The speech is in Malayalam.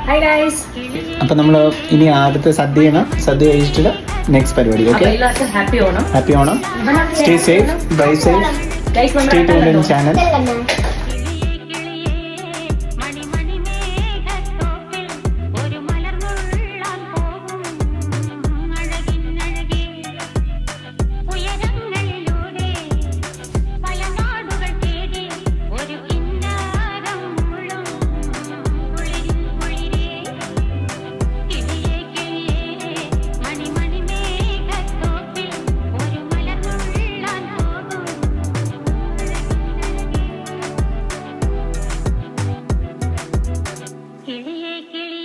Hi guys. അപ്പൊ നമ്മള് ഇനി ആദ്യത്തെ സദ്യ കഴിച്ചിട്ട് നെക്സ്റ്റ് പരിപാടി. ഓക്കെ, എല്ലാവർക്കും happy Onam. Happy Onam. Stay safe, drive safe, stay tuned in channel. കിളിയേ കിളി